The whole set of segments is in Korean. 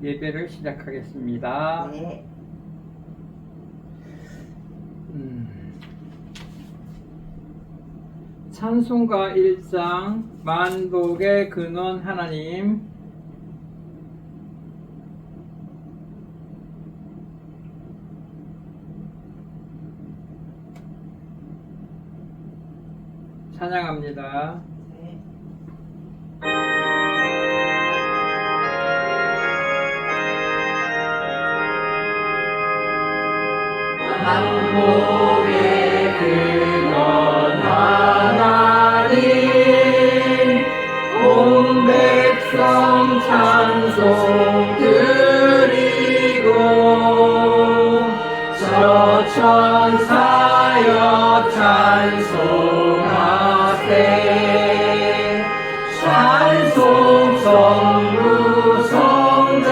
예배를 시작하겠습니다. 네. 찬송가 1장 만복의 근원 하나님. 찬양합니다. 네. 만복의 근원 하나님, 온 백성 찬송 드리고 저 천사여 찬송하세. 찬송 성부 성자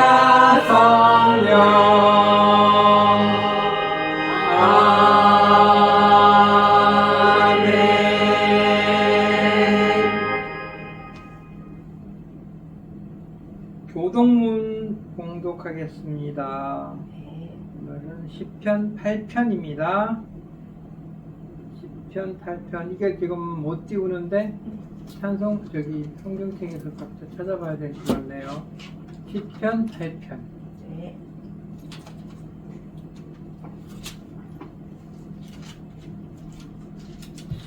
성령 아멘. 교동문 봉독하겠습니다. 오늘은 시편 8편입니다. 시편 8편. 이게 지금 못 띄우는데 찬송 성경책에서 각자 찾아봐야 될 것 같네요. 시편 8편. 네.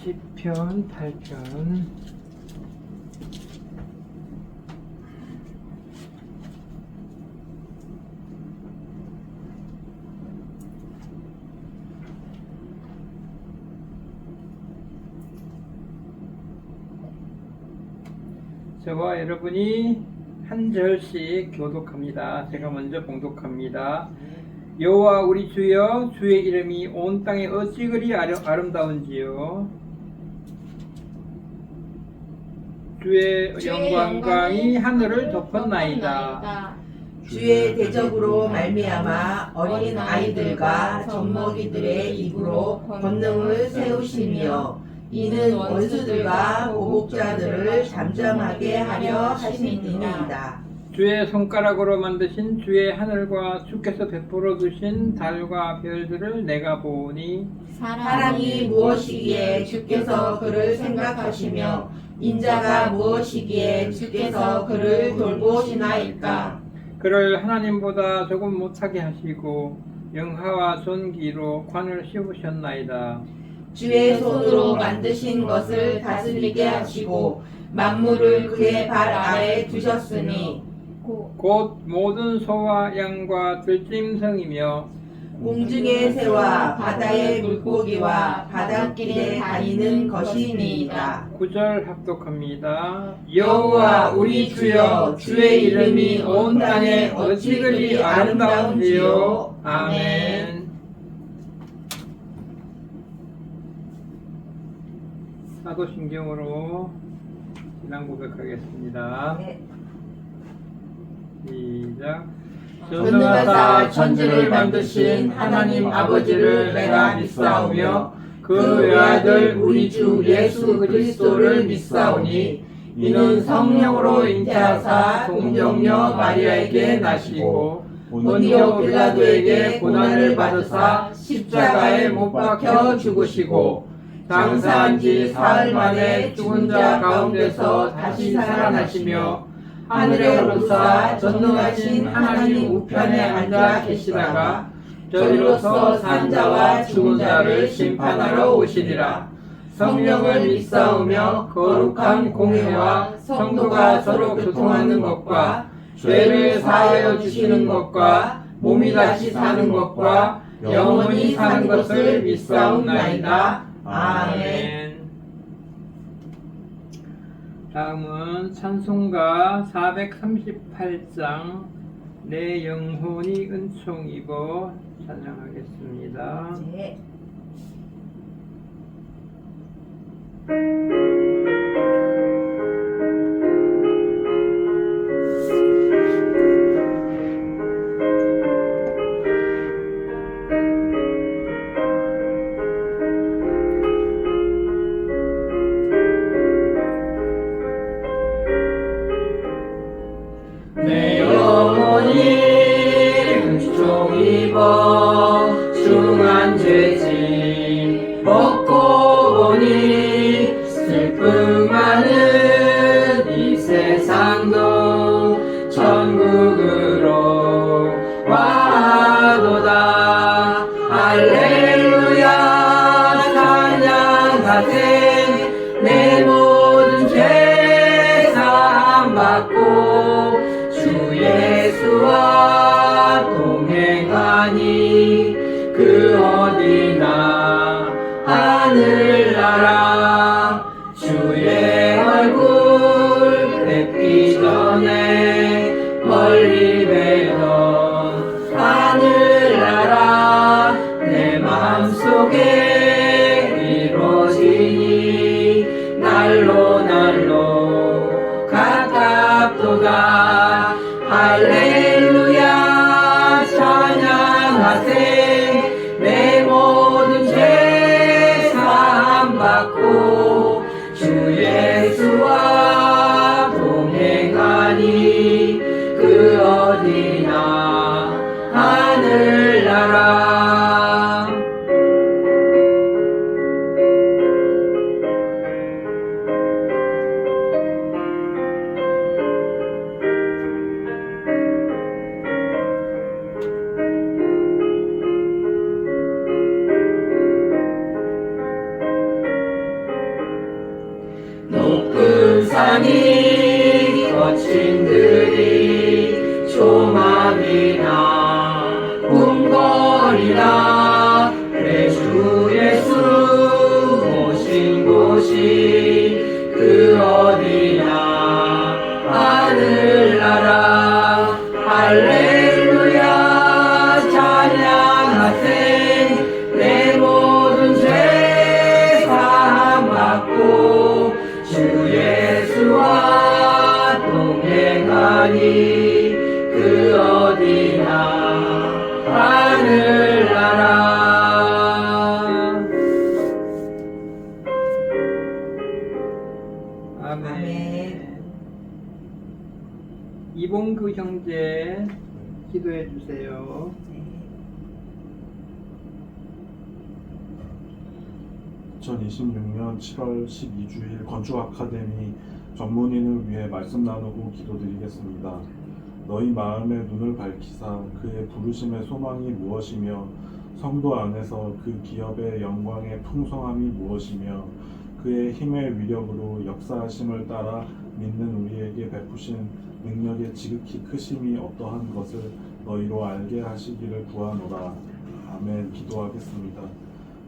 시편 8편. 저와 여러분이 한 절씩 교독합니다. 제가 먼저 봉독합니다. 여호와 우리 주여, 주의 이름이 온 땅에 어찌 그리 아름다운지요. 주의 영광이 하늘을 덮었나이다. 주의 대적으로 말미암아 어린 아이들과 젖먹이들의 입으로 권능을 세우시며 이는 원수들과 보복자들을 잠잠하게 하려 하심이니이다. 주의 손가락으로 만드신 주의 하늘과 주께서 베풀어 두신 달과 별들을 내가 보니 사람이 무엇이기에 주께서 그를 생각하시며 인자가 무엇이기에 주께서 그를 돌보시나이까. 그를 하나님보다 조금 못하게 하시고 영화와 존귀로 관을 씌우셨나이다. 주의 손으로 만드신 것을 다스리게 하시고 만물을 그의 발 아래 두셨으니 곧 모든 소와 양과 들짐승이며 공중의 새와 바다의 물고기와 바닷길에 다니는 것이니이다. 9절 합독합니다. 여호와 우리 주여, 주의 이름이 온 땅에 어찌 그리 아름다운지요. 아멘. 사도신경으로 신앙 고백하겠습니다. 네. 시작. 전능하사 천지를 만드신 하나님 아버지를 내가 믿사오며 그 외아들 우리 주 예수 그리스도를 믿사오니 이는 성령으로 잉태하사 동정녀 마리아에게 나시고 본디오 빌라도에게 고난을 받으사 십자가에 못 박혀 죽으시고 장사한 지 사흘 만에 죽은 자 가운데서 다시 살아나시며 하늘에 오르사 전능하신 하나님 우편에 앉아 계시다가 저리로서 산 자와 죽은 자를 심판하러 오시리라. 성령을 믿사오며 거룩한 공회와 성도가 서로 교통하는 것과 죄를 사하여 주시는 것과 몸이 다시 사는 것과 영원히 사는 것을 믿사옵나이다. 아멘. 다음은 찬송가 438장 내 영혼이 은총이고 찬양하겠습니다. 네. 내 영혼이 종입어 중한 죄짐 벗고 보니 슬픔 많은 이 세상도 천국으로 와도다. 할렐루야 찬양하세. 내 모든 죄 사함받고 주 예수와 동행하니 그 어디나 하늘나라. 주의 얼굴 뵙기 전에 멀리 뵈던 하늘나라 내 맘속에 이루어지니 날로 날로 가깝도다. 할렐루야 찬양하세. 내 모든 죄 사함받고 주 예수와 동행하니 그 어디나 하늘나라. 높은 산이 거친 들이 조망이나 궁궐이나 내 주 예수 오신 곳이 그 어디나 하늘나라. 할렐루야 찬양하세. 내 모든 죄 사함받고 주 예수와 동행하니 그 어디나 하늘나라. 아멘. 이봉규 형제 기도해 주세요. 2026년 7월 12주일 건축 아카데미 전문인을 위해 말씀 나누고 기도드리겠습니다. 너희 마음의 눈을 밝히사 그의 부르심의 소망이 무엇이며 성도 안에서 그 기업의 영광의 풍성함이 무엇이며 그의 힘의 위력으로 역사하심을 따라 믿는 우리에게 베푸신 능력의 지극히 크심이 어떠한 것을 너희로 알게 하시기를 구하노라. 아멘. 기도하겠습니다.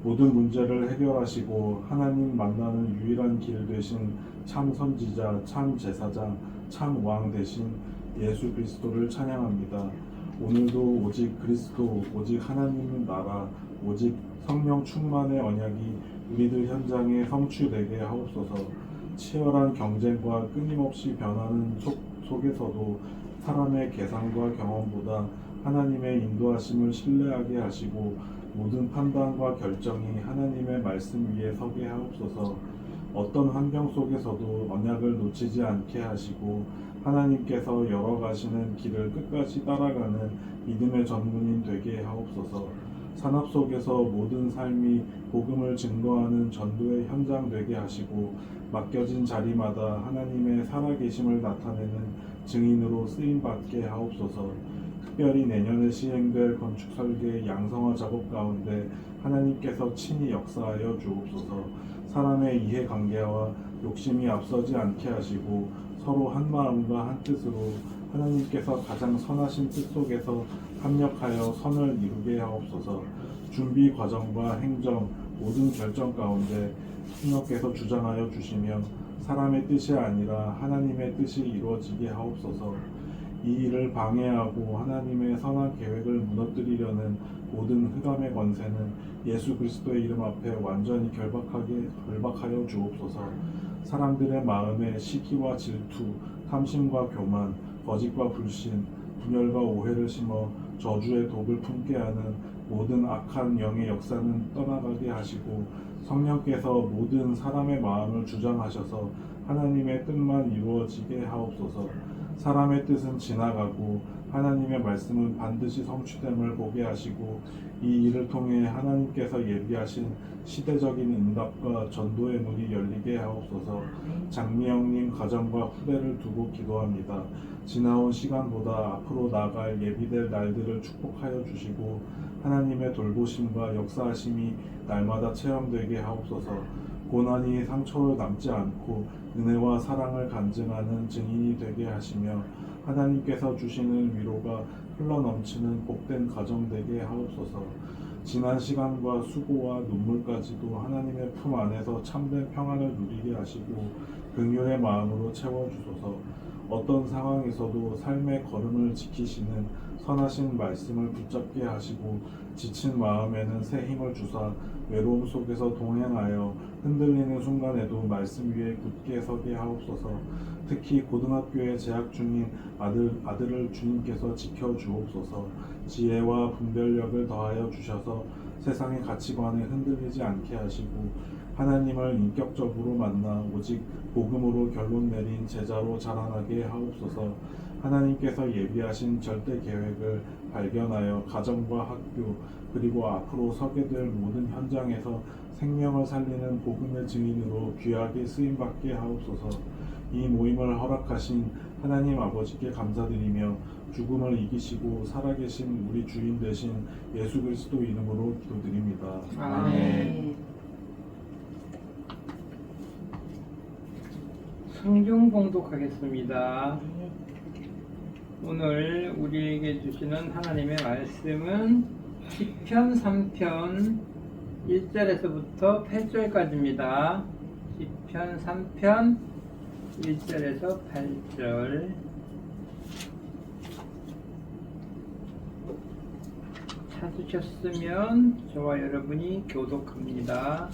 모든 문제를 해결하시고 하나님 만나는 유일한 길 되신 참 선지자, 참 제사장, 참 왕 되신 예수 그리스도를 찬양합니다. 오늘도 오직 그리스도, 오직 하나님의 나라, 오직 성령 충만의 언약이 우리들 현장에 성취되게 하옵소서. 치열한 경쟁과 끊임없이 변하는 속에서도 사람의 계산과 경험보다 하나님의 인도하심을 신뢰하게 하시고 모든 판단과 결정이 하나님의 말씀 위에 서게 하옵소서. 어떤 환경 속에서도 언약을 놓치지 않게 하시고 하나님께서 열어가시는 길을 끝까지 따라가는 믿음의 전문인 되게 하옵소서. 산업 속에서 모든 삶이 복음을 증거하는 전도의 현장 되게 하시고 맡겨진 자리마다 하나님의 살아계심을 나타내는 증인으로 쓰임받게 하옵소서. 특별히 내년에 시행될 건축 설계 양성화 작업 가운데 하나님께서 친히 역사하여 주옵소서. 사람의 이해관계와 욕심이 앞서지 않게 하시고 서로 한 마음과 한 뜻으로 하나님께서 가장 선하신 뜻 속에서 합력하여 선을 이루게 하옵소서. 준비 과정과 행정 모든 결정 가운데 성령께서 주장하여 주시며 사람의 뜻이 아니라 하나님의 뜻이 이루어지게 하옵소서. 이 일을 방해하고 하나님의 선한 계획을 무너뜨리려는 모든 흑암의 권세는 예수 그리스도의 이름 앞에 완전히 결박하여 주옵소서. 사람들의 마음에 시기와 질투, 탐심과 교만, 거짓과 불신, 분열과 오해를 심어 저주의 독을 품게 하는 모든 악한 영의 역사는 떠나가게 하시고 성령께서 모든 사람의 마음을 주장하셔서 하나님의 뜻만 이루어지게 하옵소서. 사람의 뜻은 지나가고 하나님의 말씀은 반드시 성취됨을 보게 하시고 이 일을 통해 하나님께서 예비하신 시대적인 응답과 전도의 문이 열리게 하옵소서. 장미영님 가정과 후대를 두고 기도합니다. 지나온 시간보다 앞으로 나아갈 예비될 날들을 축복하여 주시고 하나님의 돌보심과 역사하심이 날마다 체험되게 하옵소서. 고난이 상처로 남지 않고 은혜와 사랑을 간증하는 증인이 되게 하시며 하나님께서 주시는 위로가 흘러넘치는 복된 가정 되게 하옵소서. 지난 시간과 수고와 눈물까지도 하나님의 품 안에서 참된 평안을 누리게 하시고 긍휼의 마음으로 채워주소서. 어떤 상황에서도 삶의 걸음을 지키시는 선하신 말씀을 붙잡게 하시고 지친 마음에는 새 힘을 주사 외로움 속에서 동행하여 흔들리는 순간에도 말씀 위에 굳게 서게 하옵소서. 특히 고등학교에 재학 중인 아들을 주님께서 지켜주옵소서. 지혜와 분별력을 더하여 주셔서 세상의 가치관에 흔들리지 않게 하시고 하나님을 인격적으로 만나 오직 복음으로 결론 내린 제자로 자라나게 하옵소서. 하나님께서 예비하신 절대 계획을 발견하여 가정과 학교 그리고 앞으로 서게 될 모든 현장에서 생명을 살리는 복음의 증인으로 귀하게 쓰임받게 하옵소서. 이 모임을 허락하신 하나님 아버지께 감사드리며 죽음을 이기시고 살아계신 우리 주인 되신 예수 그리스도 이름으로 기도드립니다. 아멘. 성경 봉독하겠습니다. 오늘 우리에게 주시는 하나님의 말씀은 시편 3편 1절에서부터 8절까지입니다. 시편 3편 1절에서 8절. 찾으셨으면 저와 여러분이 교독합니다.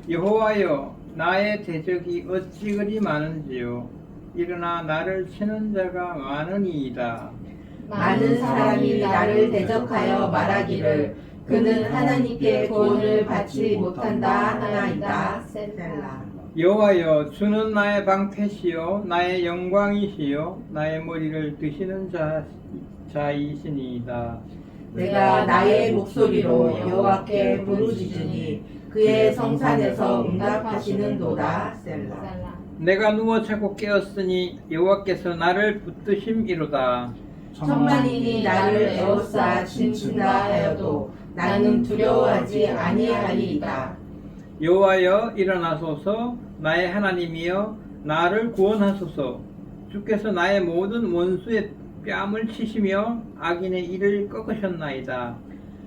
여호와여, 나의 대적이 어찌 그리 많은지요. 일어나 나를 치는 자가 많으니이다. 많은 사람이 나를 대적하여 말하기를 그는 하나님께 구원을 받지 못한다 하나이다. 셀라. 여호와여, 주는 나의 방패시요 나의 영광이시요 나의 머리를 드시는 자이시니이다. 내가 나의 목소리로 여호와께 부르짖으니 그의 성산에서 응답하시는도다. 셀라. 내가 누워 자고 깨었으니 여호와께서 나를 붙드심이로다. 천만인이 나를 에워싸 진친다 하여도 나는 두려워하지 아니하리이다. 여호와여, 일어나소서. 나의 하나님이여, 나를 구원하소서. 주께서 나의 모든 원수의 뺨을 치시며 악인의 이를 꺾으셨나이다.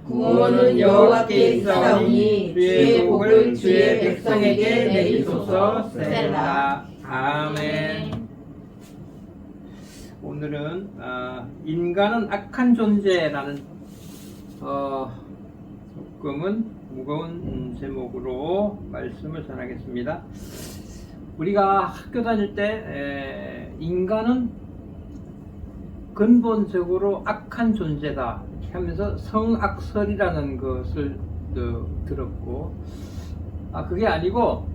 구원은 여호와께 있사오니 주의 복을 주의 백성에게 내리소서. 셀라. 아멘. 오늘은 인간은 악한 존재라는 조금은 무거운 제목으로 말씀을 전하겠습니다. 우리가 학교 다닐 때 인간은 근본적으로 악한 존재다 하면서 성악설이라는 것을 들었고, 그게 아니고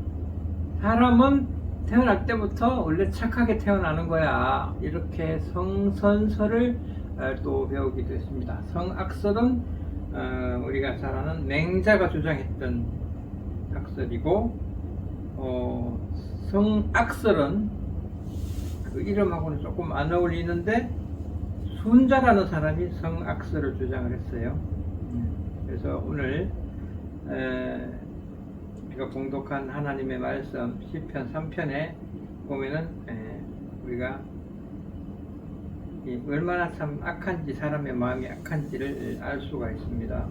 사람은 태어날 때부터 원래 착하게 태어나는 거야, 이렇게 성선설을 또 배우기도 했습니다. 성악설은 우리가 잘 아는 맹자가 주장했던 악설이고, 성악설은 그 이름하고는 조금 안 어울리는데 순자라는 사람이 성악설을 주장을 했어요. 그래서 오늘 우리가 봉독한 하나님의 말씀 시편 3편에 보면은 우리가 얼마나 참 악한지, 사람의 마음이 악한지를 알 수가 있습니다.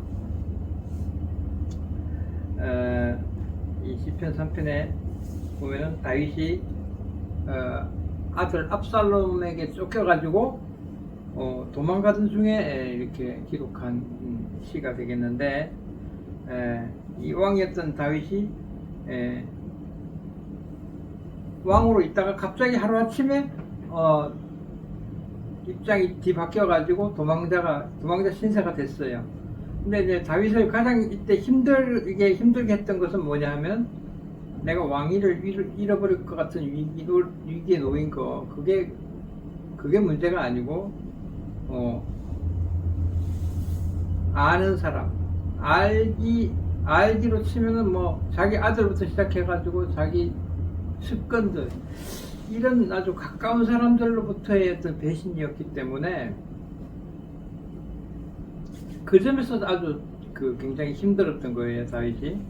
이 시편 3편에 보면은 다윗이 아들 압살롬에게 쫓겨가지고 도망가던 중에 이렇게 기록한 시가 되겠는데, 이 왕이었던 다윗이 왕으로 있다가 갑자기 하루아침에 입장이 뒤바뀌어가지고 도망자 신세가 됐어요. 근데 이제 다윗을 가장 이때 힘들게 했던 것은 뭐냐 하면, 내가 왕위를 잃어버릴 것 같은 위기에 놓인 거, 그게 그게 문제가 아니고 아는 사람, 알기로 치면은 뭐 자기 아들부터 시작해가지고 자기 측근들, 이런 아주 가까운 사람들로부터의 어떤 배신이었기 때문에 그 점에서 아주 굉장히 힘들었던 거예요, 다윗이.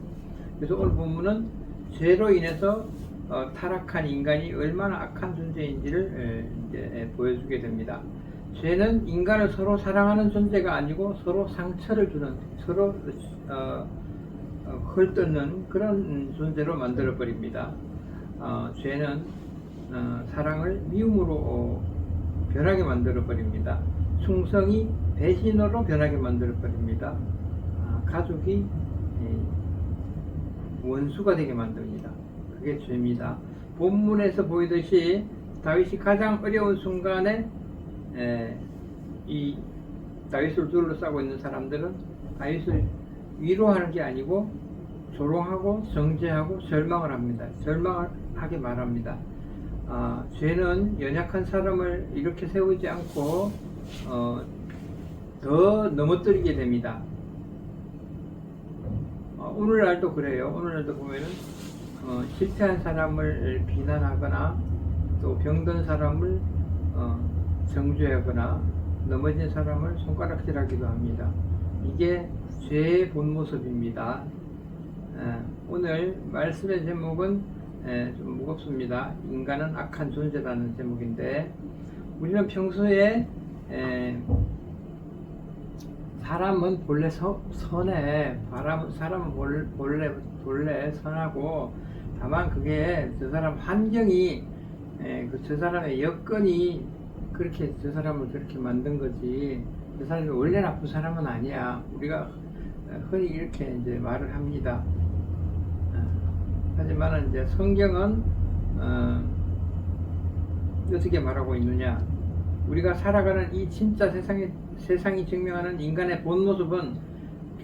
그래서 오늘 본문은 죄로 인해서 타락한 인간이 얼마나 악한 존재인지를 이제 보여주게 됩니다. 죄는 인간을 서로 사랑하는 존재가 아니고 서로 상처를 주는, 서로 헐뜯는 그런 존재로 만들어 버립니다. 죄는 사랑을 미움으로 변하게 만들어 버립니다. 충성이 배신으로 변하게 만들어 버립니다. 가족이 원수가 되게 만듭니다. 그게 죄입니다. 본문에서 보이듯이 다윗이 가장 어려운 순간에 이 다윗을 둘러싸고 있는 사람들은 다윗을 위로하는 게 아니고 조롱하고 정죄하고 절망을 합니다. 절망을 하게 말합니다. 죄는 연약한 사람을 이렇게 세우지 않고 더 넘어뜨리게 됩니다. 오늘날도 그래요. 오늘날도 보면은 실패한 사람을 비난하거나 또 병든 사람을 정죄하거나 넘어진 사람을 손가락질하기도 합니다. 이게 죄의 본 모습입니다. 오늘 말씀의 제목은 좀 무겁습니다. 인간은 악한 존재라는 제목인데, 우리는 평소에 사람은 본래 선해, 사람은 본래 선하고, 다만 그게 저 사람 환경이, 저 사람의 여건이 그렇게 저 사람을 그렇게 만든 거지, 저 사람이 원래 나쁜 사람은 아니야. 우리가 흔히 이렇게 이제 말을 합니다. 하지만 이제 성경은 어떻게 말하고 있느냐? 우리가 살아가는 이 진짜 세상이 증명하는 인간의 본 모습은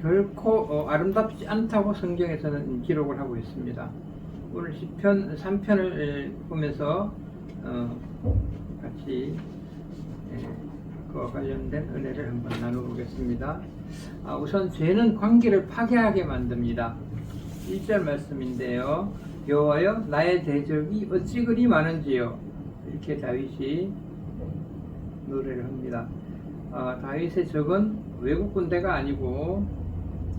결코 아름답지 않다고 성경에서는 기록을 하고 있습니다. 오늘 시편 3편을 보면서 같이 그와 관련된 은혜를 한번 나눠보겠습니다. 우선 죄는 관계를 파괴하게 만듭니다. 1절 말씀인데요. 여호와여, 나의 대적이 어찌 그리 많은지요. 이렇게 다윗이 노래를 합니다. 다윗의 적은 외국 군대가 아니고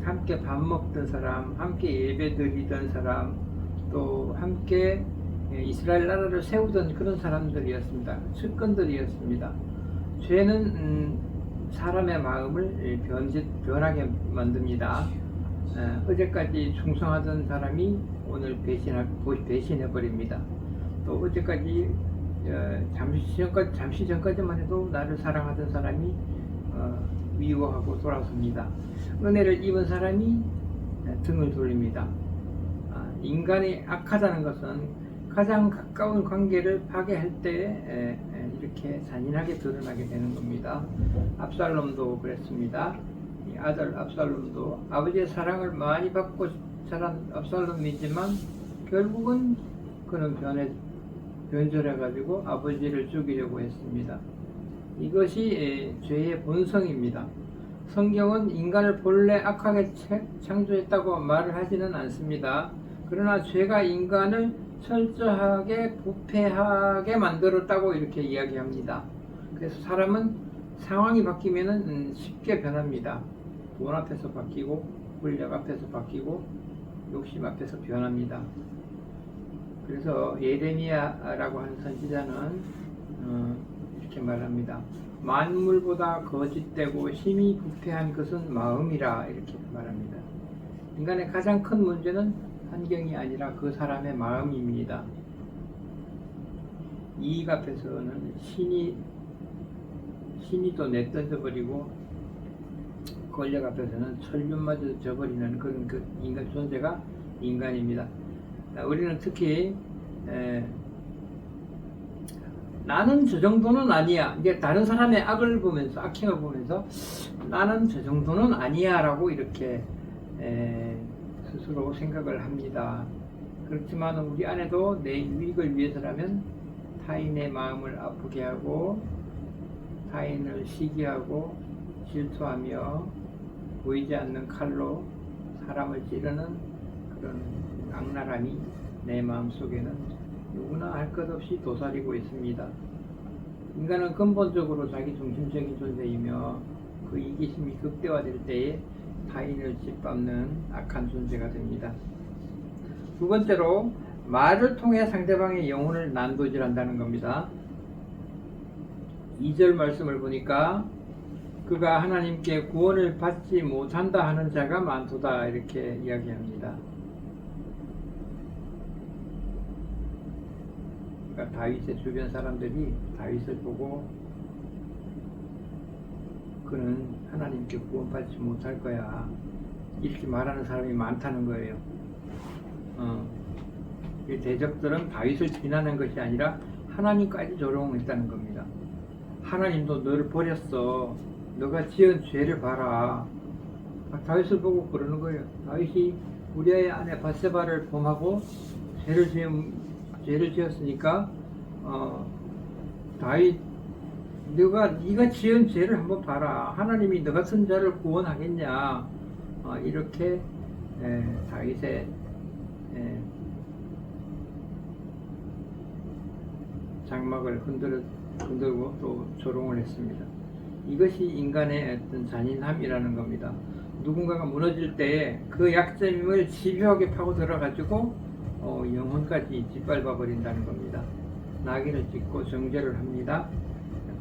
함께 밥 먹던 사람, 함께 예배 드리던 사람, 또 함께 이스라엘 나라를 세우던 그런 사람들이었습니다. 측근들이었습니다. 죄는 사람의 마음을 변하게 만듭니다. 어제까지 충성하던 사람이 오늘 배신해버립니다. 또 어제까지 잠시 전까지만 해도 나를 사랑하던 사람이 미워하고 돌아섭니다. 은혜를 입은 사람이 등을 돌립니다. 인간이 악하다는 것은 가장 가까운 관계를 파괴할 때 이렇게 잔인하게 드러나게 되는 겁니다. 압살롬도 그랬습니다. 이 아들 압살롬도 아버지의 사랑을 많이 받고 자란 압살롬이지만 결국은 그는 변절해가지고 아버지를 죽이려고 했습니다. 이것이 죄의 본성입니다. 성경은 인간을 본래 악하게 창조했다고 말을 하지는 않습니다. 그러나 죄가 인간을 철저하게 부패하게 만들었다고 이렇게 이야기합니다. 그래서 사람은 상황이 바뀌면 쉽게 변합니다. 돈 앞에서 바뀌고, 권력 앞에서 바뀌고, 욕심 앞에서 변합니다. 그래서 예레미야라고 하는 선지자는 이렇게 말합니다. 만물보다 거짓되고 힘이 부패한 것은 마음이라, 이렇게 말합니다. 인간의 가장 큰 문제는 환경이 아니라 그 사람의 마음입니다. 이익 앞에서는 신이 또 내던져버리고, 권력 앞에서는 천륜마저 져버리는 그런 그 인간 존재가 인간입니다. 우리는 특히 나는 저 정도는 아니야. 이게 다른 사람의 악을 보면서, 악행을 보면서 나는 저 정도는 아니야 라고 이렇게 스스로 생각을 합니다. 그렇지만 우리 안에도 내 유익을 위해서라면 타인의 마음을 아프게 하고 타인을 시기하고 질투하며 보이지 않는 칼로 사람을 찌르는 그런 악랄함이 내 마음속에는 누구나 할 것 없이 도사리고 있습니다. 인간은 근본적으로 자기 중심적인 존재이며 그 이기심이 극대화될 때에 타인을 짓밟는 악한 존재가 됩니다. 두 번째로 말을 통해 상대방의 영혼을 난도질한다는 겁니다. 2절 말씀을 보니까 그가 하나님께 구원을 받지 못한다 하는 자가 많도다 이렇게 이야기합니다. 그러니까 다윗의 주변 사람들이 다윗을 보고 그는 하나님께 구원받지 못할 거야 이렇게 말하는 사람이 많다는 거예요. 이 대적들은 다윗을 비난한 것이 아니라 하나님까지 조롱했다는 겁니다. 하나님도 너를 버렸어. 너가 지은 죄를 봐라. 다윗을 보고 그러는 거예요. 다윗이 우리아의 아내 바세바를 범하고 죄를 지었으니까 다윗 네가 지은 죄를 한번 봐라. 하나님이 너 같은 자를 구원하겠냐. 이렇게 다윗의 장막을 흔들고 또 조롱을 했습니다. 이것이 인간의 어떤 잔인함이라는 겁니다. 누군가가 무너질 때 그 약점을 집요하게 파고 들어가지고 영혼까지 짓밟아 버린다는 겁니다. 낙인을 찍고 정죄를 합니다.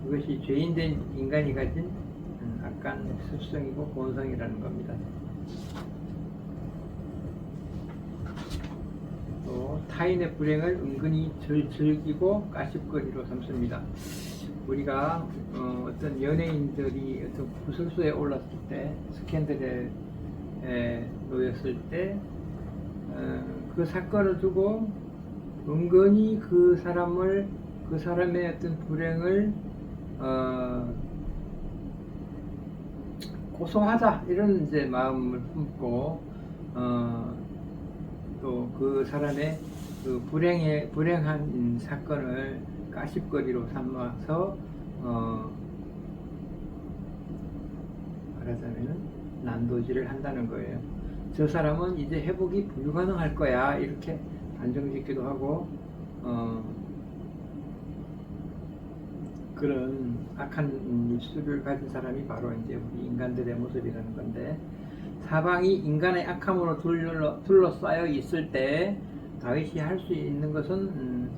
그것이 죄인된 인간이 가진 악한 습성이고 본성이라는 겁니다. 또 타인의 불행을 은근히 즐기고 까십거리로 삼습니다. 우리가 어떤 연예인들이 어떤 구설수에 올랐을 때, 스캔들에 놓였을 때, 그 사건을 두고 은근히 그 사람의 어떤 불행을 고소하자 이런 이제 마음을 품고 또 그 사람의 그 불행한 사건을 까십거리로 삼아서 말하자면은 난도질을 한다는 거예요. 저 사람은 이제 회복이 불가능할 거야 이렇게 단정짓기도 하고 그런 악한 입술을 가진 사람이 바로 이제 우리 인간들의 모습이라는 건데, 사방이 인간의 악함으로 둘러싸여 있을 때 다윗이 할 수 있는 것은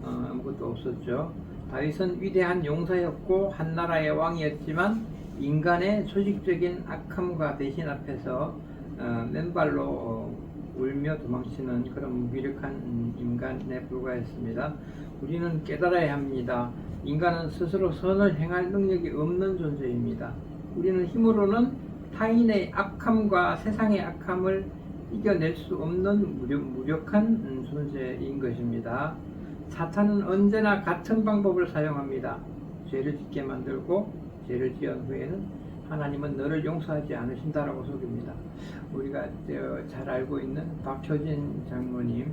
아무것도 없었죠. 다윗은 위대한 용사였고 한 나라의 왕이었지만 인간의 조직적인 악함과 대신 앞에서 맨발로 울며 도망치는 그런 무기력한 인간에 불과했습니다. 우리는 깨달아야 합니다. 인간은 스스로 선을 행할 능력이 없는 존재입니다. 우리는 힘으로는 타인의 악함과 세상의 악함을 이겨낼 수 없는 무력한 존재인 것입니다. 사탄은 언제나 같은 방법을 사용합니다. 죄를 짓게 만들고 죄를 지은 후에는 하나님은 너를 용서하지 않으신다라고 속입니다. 우리가 잘 알고 있는 박효진 장로님,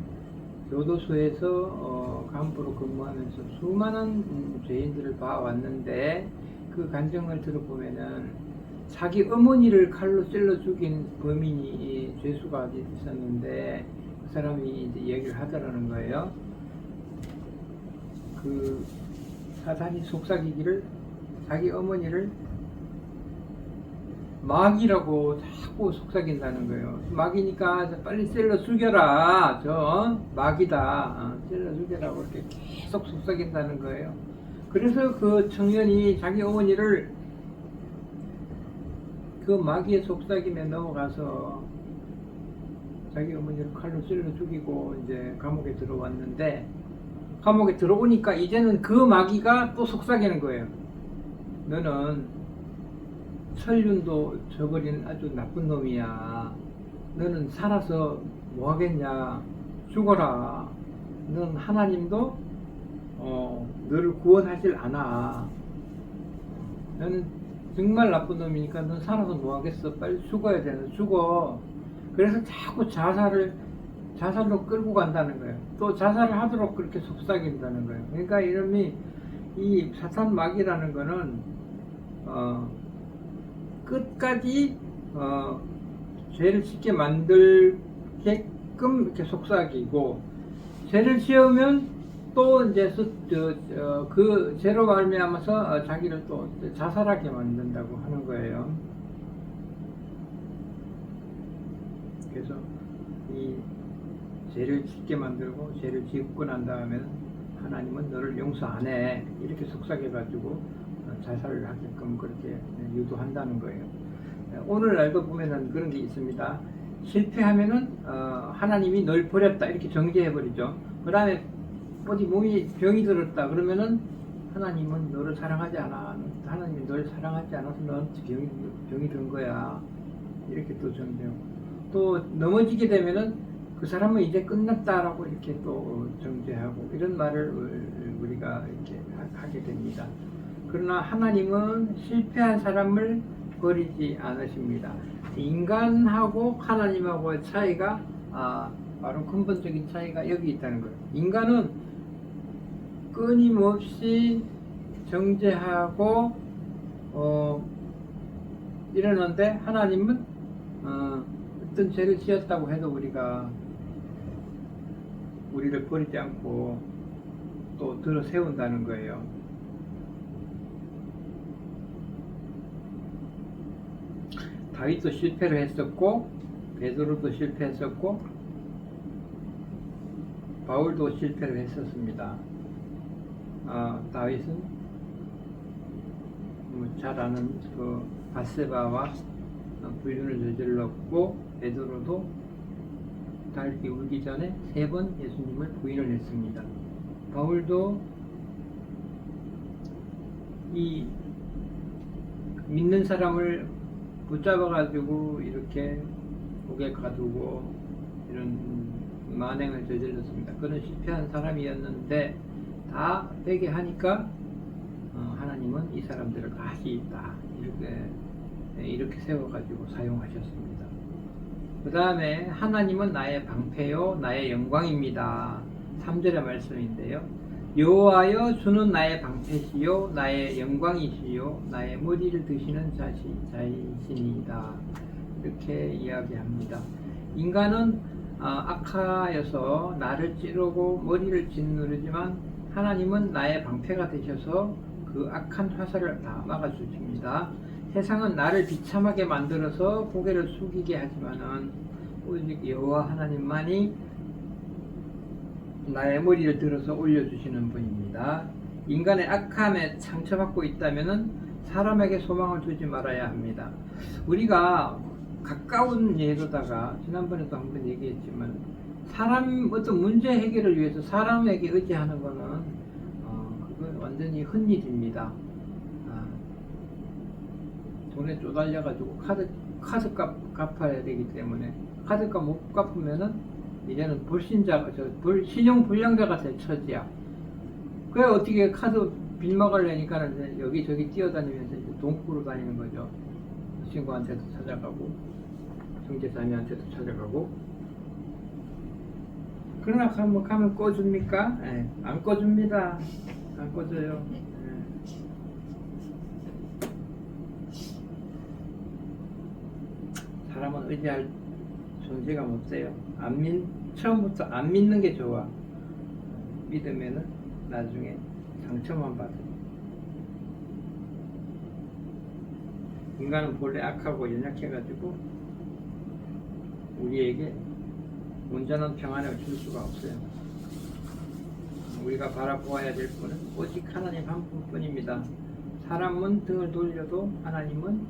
교도소에서 간부로 근무하면서 수많은 죄인들을 봐왔는데 그 간증을 들어보면은 자기 어머니를 칼로 찔러 죽인 범인이 죄수가 있었는데 그 사람이 이제 얘기를 하더라는 거예요. 그 사탄이 속삭이기를 자기 어머니를 마귀라고 자꾸 속삭인다는 거예요. 마귀니까 빨리 찔러 죽여라. 저 마귀다. 찔러 죽여라고 이렇게 계속 속삭인다는 거예요. 그래서 그 청년이 자기 어머니를 그 마귀의 속삭임에 넘어가서 자기 어머니를 칼로 찔러 죽이고 이제 감옥에 들어왔는데, 감옥에 들어오니까 이제는 그 마귀가 또 속삭이는 거예요. 너는 천륜도 저버린 아주 나쁜 놈이야. 너는 살아서 뭐 하겠냐. 죽어라. 넌 하나님도 너를 구원하질 않아. 너는 정말 나쁜 놈이니까 넌 살아서 뭐 하겠어. 빨리 죽어야 돼. 너 죽어. 그래서 자꾸 자살로 끌고 간다는 거예요. 또 자살을 하도록 그렇게 속삭인다는 거예요. 그러니까 이놈이 이 사탄 마귀라는 거는 끝까지 죄를 짓게 만들게끔 이렇게 속삭이고, 죄를 지으면 또 이제 그 죄로 말미암아서 자기를 또 자살하게 만든다고 하는 거예요. 그래서 이 죄를 짓게 만들고 죄를 짓고 난 다음에 하나님은 너를 용서 안 해, 이렇게 속삭여가지고 자살을 하게끔 그렇게 유도한다는 거예요. 오늘날도 보면은 그런 게 있습니다. 실패하면은 하나님이 널 버렸다, 이렇게 정죄해버리죠. 그 다음에 어디 몸이 병이 들었다 그러면은 하나님은 너를 사랑하지 않아, 하나님이 너를 사랑하지 않아서 너한테 병이 든 거야, 이렇게 또 정죄하고, 또 넘어지게 되면은 그 사람은 이제 끝났다라고 이렇게 또 정죄하고, 이런 말을 우리가 이렇게 하게 됩니다. 그러나 하나님은 실패한 사람을 버리지 않으십니다. 인간하고 하나님하고의 차이가 바로 근본적인 차이가 여기 있다는 거예요. 인간은 끊임없이 정죄하고 이러는데, 하나님은 어떤 죄를 지었다고 해도 우리를 버리지 않고 또 들어 세운다는 거예요. 다윗도 실패를 했었고, 베드로도 실패했었고, 바울도 실패를 했었습니다. 다윗은 잘 아는 그 밧세바와 불륜을 저질렀고, 베드로도 달기 울기 전에 3번 예수님을 부인을 했습니다. 바울도 이 믿는 사람을 붙잡아가지고 이렇게 고개 가두고 이런 만행을 저질렀습니다. 그는 실패한 사람이었는데 다 되게 하니까 하나님은 이 사람들을 다시 있다, 이렇게 세워가지고 사용하셨습니다. 그 다음에 하나님은 나의 방패요 나의 영광입니다. 3절의 말씀인데요. 여호와여 주는 나의 방패시요 나의 영광이시요 나의 머리를 드시는 자이시니이다, 이렇게 이야기합니다. 인간은 악하여서 나를 찌르고 머리를 짓누르지만 하나님은 나의 방패가 되셔서 그 악한 화살을 다 막아주십니다. 세상은 나를 비참하게 만들어서 고개를 숙이게 하지만은 오직 여호와 하나님만이 나의 머리를 들어서 올려주시는 분입니다. 인간의 악함에 상처받고 있다면은 사람에게 소망을 두지 말아야 합니다. 우리가 가까운 예로다가 지난번에도 한번 얘기했지만, 어떤 문제 해결을 위해서 사람에게 의지하는 거는 그건 완전히 헛일입니다. 돈에 쪼달려가지고 카드값 갚아야 되기 때문에, 카드값 못 갚으면은 이제는 신용 불량자가 될 처지야. 그래 어떻게 카드 빚먹으려니까 여기저기 뛰어다니면서 이제 돈 꾸러 다니는 거죠. 친구한테도 찾아가고 중개사님한테도 찾아가고. 그러나 가면 꺼줍니까? 안 꺼줍니다. 안 꺼줘요. 사람은 의지할 존재가 없어요. 처음부터 안 믿는 게 좋아. 믿으면은 나중에 상처만 받아요. 인간은 본래 악하고 연약해가지고 우리에게 온전한 평안을 줄 수가 없어요. 우리가 바라보아야 될 분은 오직 하나님 한 분뿐입니다. 사람은 등을 돌려도 하나님은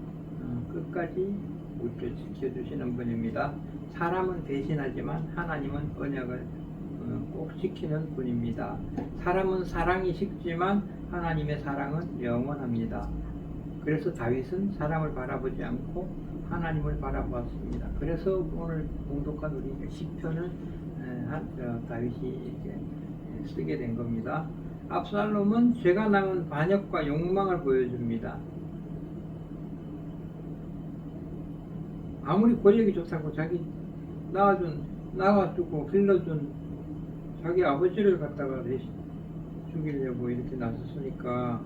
끝까지 우리를 지켜주시는 분입니다. 사람은 배신하지만 하나님은 언약을 꼭 지키는 분입니다. 사람은 사랑이 식지만 하나님의 사랑은 영원합니다. 그래서 다윗은 사람을 바라보지 않고 하나님을 바라보았습니다. 그래서 오늘 봉독한 우리 시편을 다윗이 이렇게 쓰게 된 겁니다. 압살롬은 죄가 남은 반역과 욕망을 보여줍니다. 아무리 권력이 좋다고 자기 낳아주고 길러준 자기 아버지를 갖다가 죽이려고 이렇게 나섰으니까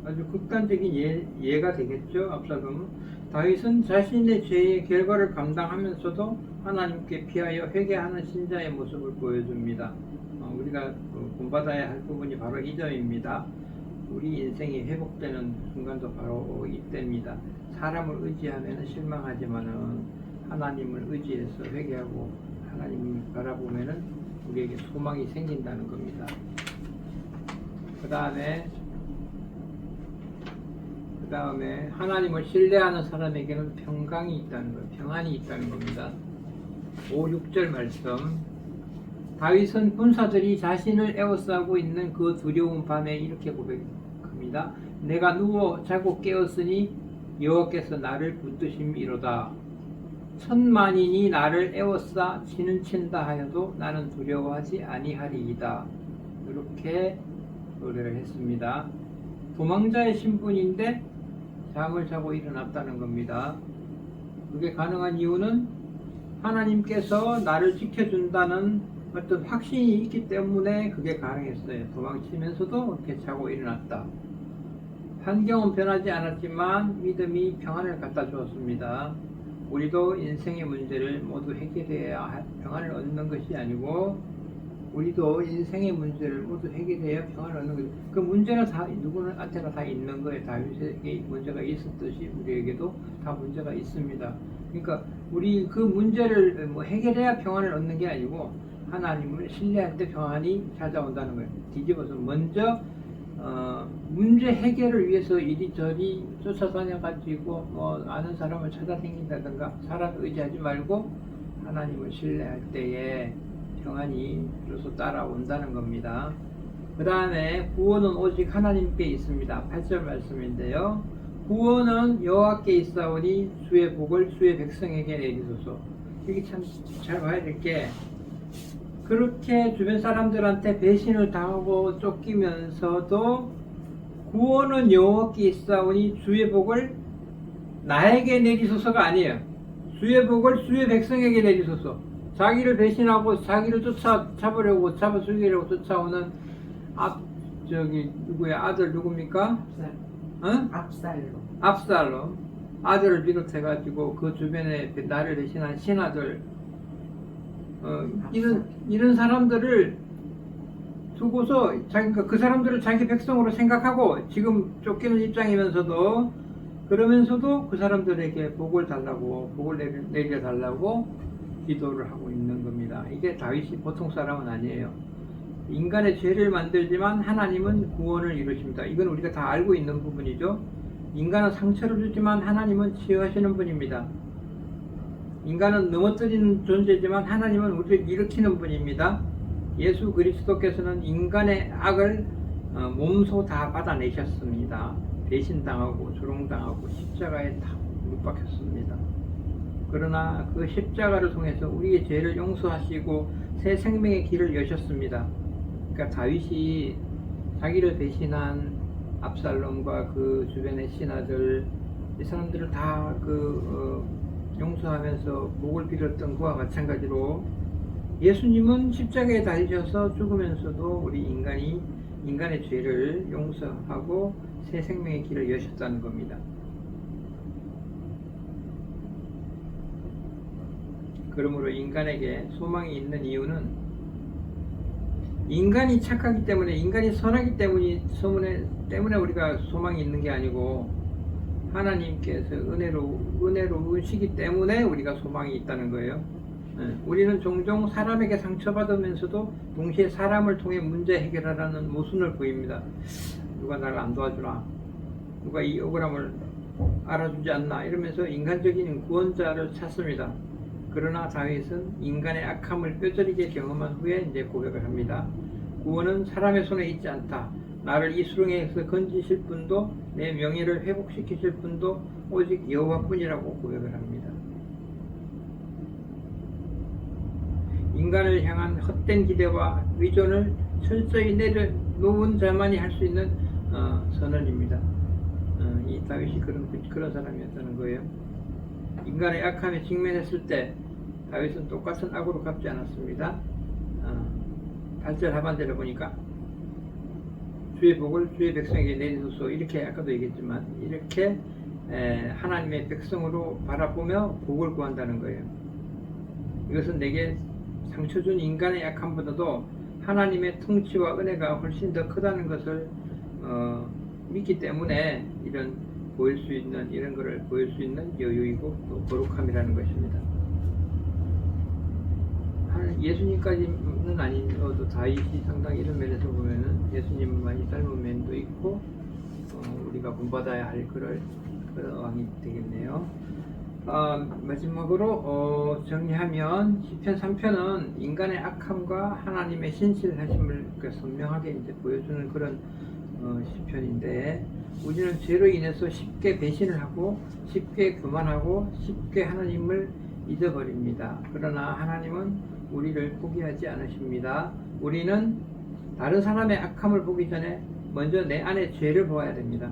아주 극단적인 예가 되겠죠. 압살롬은. 다윗은 자신의 죄의 결과를 감당하면서도 하나님께 피하여 회개하는 신자의 모습을 보여줍니다. 우리가 본받아야 할 부분이 바로 이 점입니다. 우리 인생이 회복되는 순간도 바로 이때입니다. 사람을 의지하면 실망하지만은 하나님을 의지해서 회개하고 하나님을 바라보면은 우리에게 소망이 생긴다는 겁니다. 그 다음에 하나님을 신뢰하는 사람에게는 평강이 있다는 것, 평안이 있다는 겁니다. 5, 6절 말씀. 다윗은 군사들이 자신을 에워싸고 있는 그 두려운 밤에 이렇게 고백합니다. 내가 누워 자고 깨었으니 여호와께서 나를 붙드심이로다. 천만인이 나를 에워싸 치는 친다 하여도 나는 두려워하지 아니하리이다. 이렇게 노래를 했습니다. 도망자의 신분인데 잠을 자고 일어났다는 겁니다. 그게 가능한 이유는 하나님께서 나를 지켜준다는 어떤 확신이 있기 때문에 그게 가능했어요. 도망치면서도 이렇게 자고 일어났다. 환경은 변하지 않았지만 믿음이 평안을 갖다 주었습니다. 우리도 인생의 문제를 모두 해결해야 평안을 얻는 것이 아니고 우리도 인생의 문제를 모두 해결해야 평안을 얻는 거죠. 그 문제는 다 누구한테나 다 있는 거예요. 다윗에게 문제가 있었듯이 우리에게도 다 문제가 있습니다. 그러니까 우리 그 문제를 해결해야 평안을 얻는 게 아니고 하나님을 신뢰할 때 평안이 찾아온다는 거예요. 뒤집어서 먼저 문제 해결을 위해서 이리저리 쫓아다녀가지고 아는 사람을 찾아다닌다든가 사람을 의지하지 말고 하나님을 신뢰할 때에 평안이 비로소 따라온다는 겁니다. 그 다음에 구원은 오직 하나님께 있습니다. 8절 말씀인데요. 구원은 여호와께 있사오니 주의 복을 주의 백성에게 내리소서. 이게 참 잘 봐야 될 게 그렇게 주변 사람들한테 배신을 당하고 쫓기면서도 구원은 여호와께 있사오니 주의 복을 나에게 내리소서가 아니에요. 주의 복을 주의 백성에게 내리소서. 자기를 배신하고 자기를 잡으려고 잡아 죽이려고 쫓아오는 아들 누굽니까? 압살롬 아들을 비롯해가지고 그 주변에 나를 배신한 신하들 이런 사람들을 두고서 그 사람들을 자기 백성으로 생각하고 지금 쫓기는 입장이면서도 그러면서도 그 사람들에게 복을 내려달라고 기도를 하고 있는 겁니다. 이게 다윗이 보통 사람은 아니에요. 인간의 죄를 만들지만 하나님은 구원을 이루십니다. 이건 우리가 다 알고 있는 부분이죠. 인간은 상처를 주지만 하나님은 치유하시는 분입니다. 인간은 넘어뜨리는 존재지만 하나님은 우리를 일으키는 분입니다. 예수 그리스도께서는 인간의 악을 몸소 다 받아내셨습니다. 배신당하고 조롱당하고 십자가에 다 못 박혔습니다. 그러나 그 십자가를 통해서 우리의 죄를 용서하시고 새 생명의 길을 여셨습니다. 그러니까 다윗이 자기를 배신한 압살롬과 그 주변의 신하들 이 사람들을 다 용서하면서 목을 빌었던 그와 마찬가지로 예수님은 십자가에 달리셔서 죽으면서도 우리 인간의 죄를 용서하고 새 생명의 길을 여셨다는 겁니다. 그러므로 인간에게 소망이 있는 이유는 인간이 착하기 때문에 인간이 선하기 때문에 우리가 소망이 있는 게 아니고 하나님께서 은혜로우시기 때문에 우리가 소망이 있다는 거예요. 우리는 종종 사람에게 상처받으면서도 동시에 사람을 통해 문제 해결하라는 모순을 보입니다. 누가 나를 안 도와주나, 누가 이 억울함을 알아주지 않나 이러면서 인간적인 구원자를 찾습니다. 그러나 다윗은 인간의 악함을 뼈저리게 경험한 후에 이제 고백을 합니다. 구원은 사람의 손에 있지 않다. 나를 이 수렁에서 건지실 분도 내 명예를 회복시키실 분도 오직 여호와뿐이라고 고백을 합니다. 인간을 향한 헛된 기대와 의존을 철저히 내려놓은 자만이 할 수 있는 선언입니다. 이 다윗이 그런 사람이었다는 거예요. 인간의 악함에 직면했을 때 다윗은 똑같은 악으로 갚지 않았습니다. 8절 하반절에 보니까 주의 복을 주의 백성에게 내리소서. 이렇게 아까도 얘기했지만 이렇게 하나님의 백성으로 바라보며 복을 구한다는 거예요. 이것은 내게 상처 준 인간의 약함보다도 하나님의 통치와 은혜가 훨씬 더 크다는 것을 믿기 때문에 이런 보일 수 있는 이런 것을 보일 수 있는 여유이고 또 거룩함이라는 것입니다. 예수님까지는 아니어도 다윗이 상당히 이런 면에서 보면은 예수님을 많이 닮은 면도 있고 우리가 본받아야 할 그런 왕이 되겠네요. 마지막으로 정리하면 시편 3편은 인간의 악함과 하나님의 신실하심을 선명하게 이제 보여주는 그런 시편인데, 우리는 죄로 인해서 쉽게 배신을 하고 쉽게 교만하고 쉽게 하나님을 잊어버립니다. 그러나 하나님은 우리를 포기하지 않으십니다. 우리는 다른 사람의 악함을 보기 전에 먼저 내 안에 죄를 보아야 됩니다.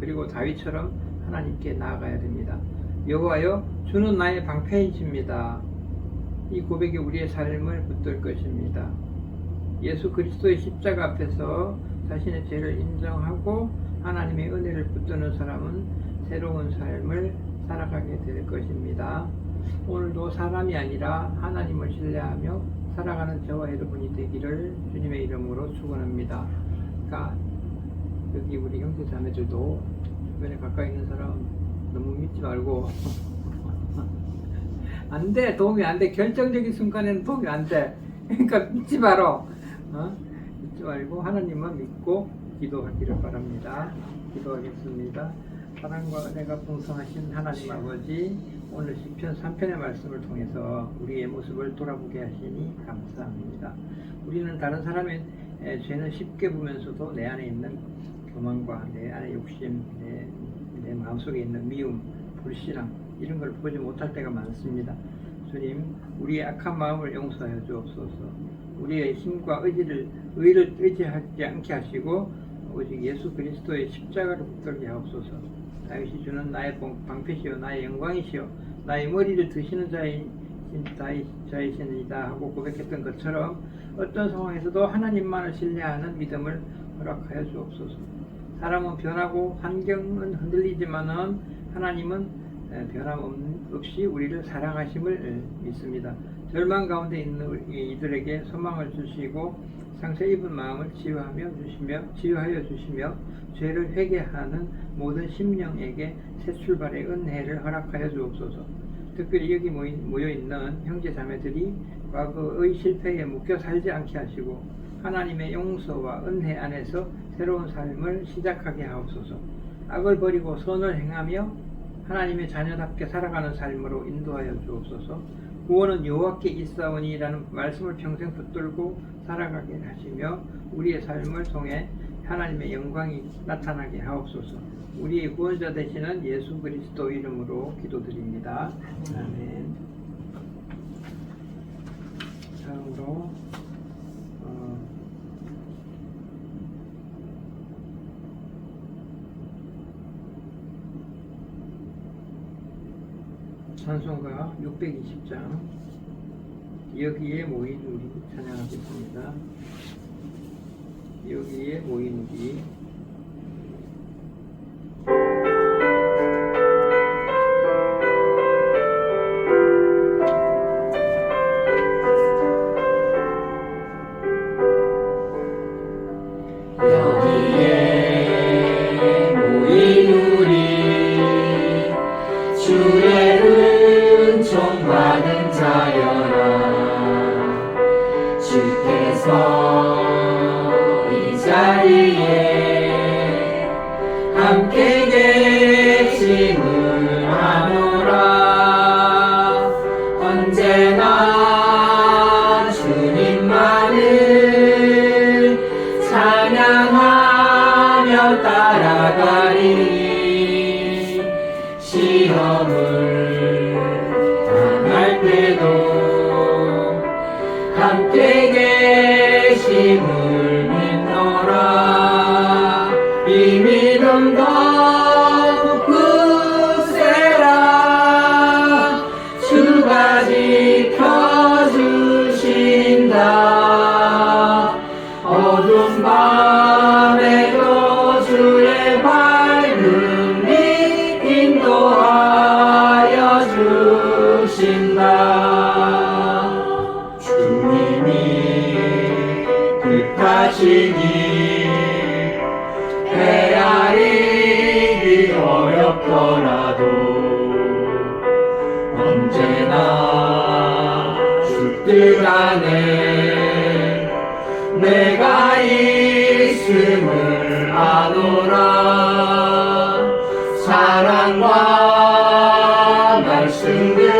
그리고 다윗처럼 하나님께 나아가야 됩니다. 여호와여, 주는 나의 방패이십니다. 이 고백이 우리의 삶을 붙들 것입니다. 예수 그리스도의 십자가 앞에서 자신의 죄를 인정하고 하나님의 은혜를 붙드는 사람은 새로운 삶을 살아가게 될 것입니다. 오늘도 사람이 아니라 하나님을 신뢰하며 살아가는 저와 여러분이 되기를 주님의 이름으로 축원합니다. 그러니까 여기 우리 형제 자매들도 주변에 가까이 있는 사람 너무 믿지 말고 안돼, 도움이 안돼. 결정적인 순간에는 도움이 안돼. 그러니까 믿지 마라. 믿지 말고 하나님만 믿고 기도하기를 바랍니다. 기도하겠습니다. 사랑과 은혜가 풍성하신 하나님 아버지, 오늘 시편 3편의 말씀을 통해서 우리의 모습을 돌아보게 하시니 감사합니다. 우리는 다른 사람의 죄는 쉽게 보면서도 내 안에 있는 교만과 내 안에 욕심, 내 마음속에 있는 미움, 불신앙 이런 걸 보지 못할 때가 많습니다. 주님, 우리의 악한 마음을 용서하여 주옵소서. 우리의 힘과 의를 의지하지 않게 하시고 오직 예수 그리스도의 십자가를 붙들게 하옵소서. 다윗이 주는 나의 방패시요 나의 영광이시요 나의 머리를 드시는 자이시니이다 하고 고백했던 것처럼 어떤 상황에서도 하나님만을 신뢰하는 믿음을 허락하여 주옵소서. 사람은 변하고 환경은 흔들리지만은 하나님은 변함없이 우리를 사랑하심을 믿습니다. 절망 가운데 있는 이들에게 소망을 주시고 상처 입은 마음을 치유하여 주시며 죄를 회개하는 모든 심령에게 새 출발의 은혜를 허락하여 주옵소서. 특별히 여기 모여있는 형제자매들이 과거의 실패에 묶여 살지 않게 하시고 하나님의 용서와 은혜 안에서 새로운 삶을 시작하게 하옵소서. 악을 버리고 선을 행하며 하나님의 자녀답게 살아가는 삶으로 인도하여 주옵소서. 구원은 여호와께 있사오니라는 말씀을 평생 붙들고 살아가게 하시며 우리의 삶을 통해 하나님의 영광이 나타나게 하옵소서. 우리의 구원자 되시는 예수 그리스도 이름으로 기도드립니다. 아멘. 다음으로 찬송가 620장 여기에 모인 우리 찬양하겠습니다. 여기에 모인 우리. 함께 계심을 하노라. 언제나 주님만을 찬양하며 따라가리. 시험을 당할 때도 함께 계심을 믿노라. 이 믿음 더욱 굳세라. 주가 지켜주신다. 어두운 밤에 겪더라도 언제나 주뜻 안에 내가 있음을 아노라. 사랑과 말씀들이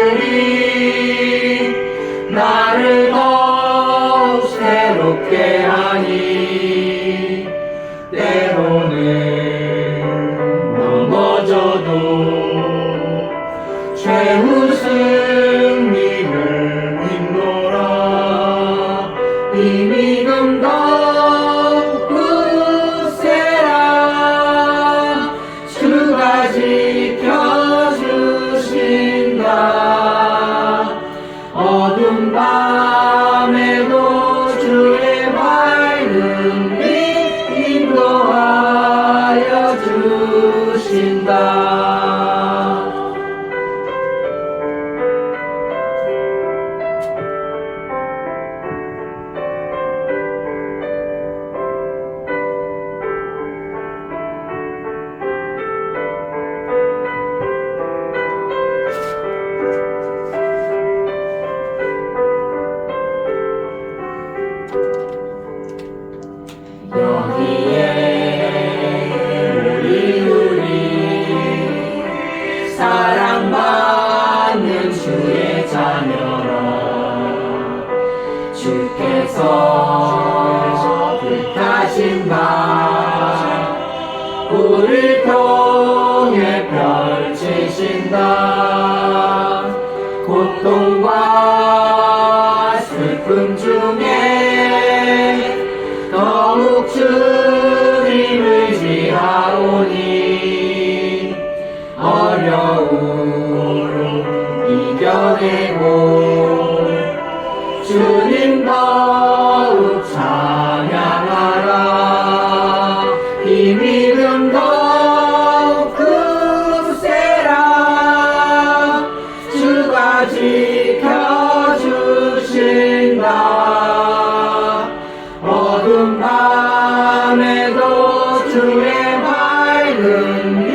나를 더욱 새롭게 하니 때로는 넘어져도 최후 승리를 믿노라. 이 믿음 더욱 굳세라. 주가 지켜주신다. 어두운 밤에도 주의 밝은 빛 인도하여 주신다. 여기에 우리 사랑받는 주의 자녀라. 주께서 뜻하신 바 우리를 통해 펼치신다. 고통과 슬픔 중에 더욱 주님 의지하오니 어려움 이겨내고 주님 더욱 찬양하라. 이 믿음 더욱 굳세라. 주가 지켜주신다. 어두운 밤에도 주의 밝은 빛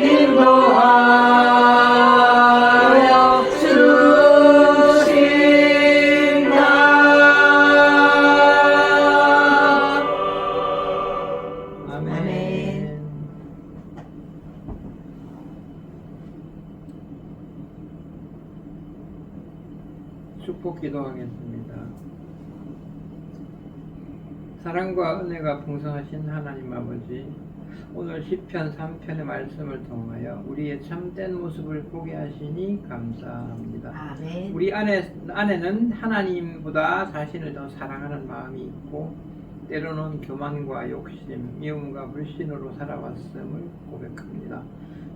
인도하여 주신다. 아멘. 축복 기도하겠습니다. 사랑과 은혜가 풍성하신 하나님 아버지, 오늘 시편 3편의 말씀을 통하여 우리의 참된 모습을 보게 하시니 감사합니다. 아멘. 우리 안에는 하나님보다 자신을 더 사랑하는 마음이 있고 때로는 교만과 욕심, 미움과 불신으로 살아왔음을 고백합니다.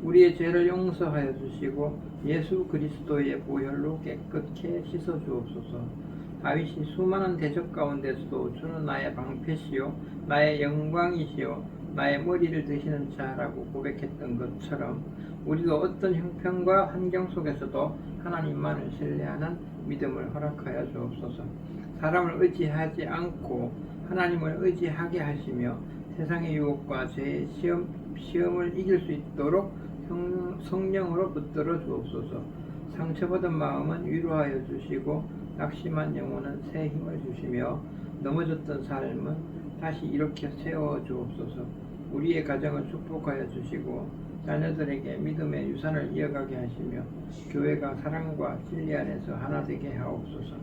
우리의 죄를 용서하여 주시고 예수 그리스도의 보혈로 깨끗게 씻어 주옵소서. 다윗이 수많은 대적 가운데서도 주는 나의 방패시요 나의 영광이시요 나의 머리를 드시는 자라고 고백했던 것처럼 우리도 어떤 형편과 환경 속에서도 하나님만을 신뢰하는 믿음을 허락하여 주옵소서. 사람을 의지하지 않고 하나님을 의지하게 하시며 세상의 유혹과 죄의 시험을 이길 수 있도록 성령으로 붙들어 주옵소서. 상처받은 마음은 위로하여 주시고 낙심한 영혼은 새 힘을 주시며 넘어졌던 삶은 다시 일으켜 세워 주옵소서. 우리의 가정을 축복하여 주시고 자녀들에게 믿음의 유산을 이어가게 하시며 교회가 사랑과 진리 안에서 하나 되게 하옵소서.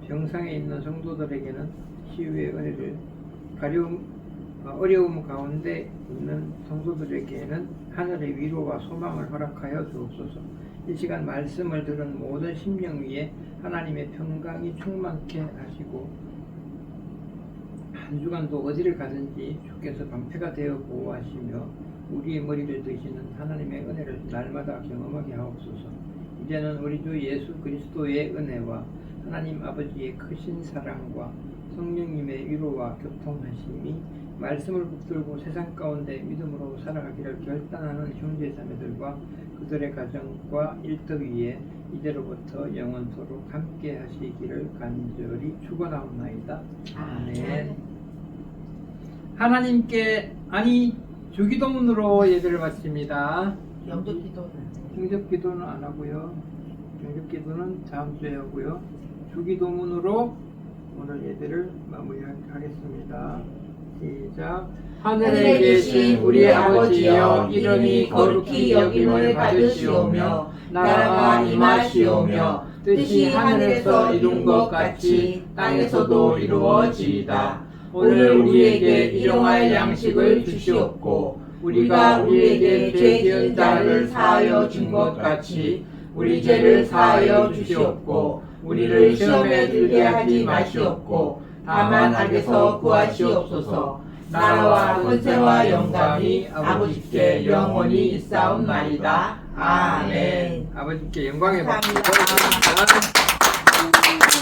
병상에 있는 성도들에게는 치유의 은혜를, 어려움 가운데 있는 성도들에게는 하늘의 위로와 소망을 허락하여 주옵소서. 이 시간 말씀을 들은 모든 심령 위에 하나님의 평강이 충만케 하시고 한 주간도 어디를 가든지 주께서 방패가 되어 보호하시며 우리의 머리를 드시는 하나님의 은혜를 날마다 경험하게 하옵소서. 이제는 우리 주 예수 그리스도의 은혜와 하나님 아버지의 크신 사랑과 성령님의 위로와 교통하심이 말씀을 붙들고 세상 가운데 믿음으로 살아가기를 결단하는 형제 자매들과 그들의 가정과 일터 위에 이제로부터 영원토록 함께 하시기를 간절히 축원하옵나이다. 아멘. 하나님께 주기도문으로 예배를 마칩니다. 영접기도는 중접기도는 안 하고요. 중접기도는 다음 주에 하고요. 주기도문으로 오늘 예배를 마무리하겠습니다. 시작. 하늘에 계신 우리 아버지여 이름이 거룩히 여김을 받으시오며 나라가 임하시오며 뜻이 하늘에서 이룬 것 같이 땅에서도 이루어지이다. 오늘 우리에게 일용할 양식을 주시옵고 우리가 우리에게 죄 지은 자를 사하여 준 것 같이 우리 죄를 사하여 주시옵고 우리를 시험에 들게 하지 마시옵고 다만 악에서 구하시옵소서. 나라와 권세와 영광이 아버지께 영원히 있사옵나이다. 아멘. 아버지께 영광의 박수 감사합니다. 보내드립니다.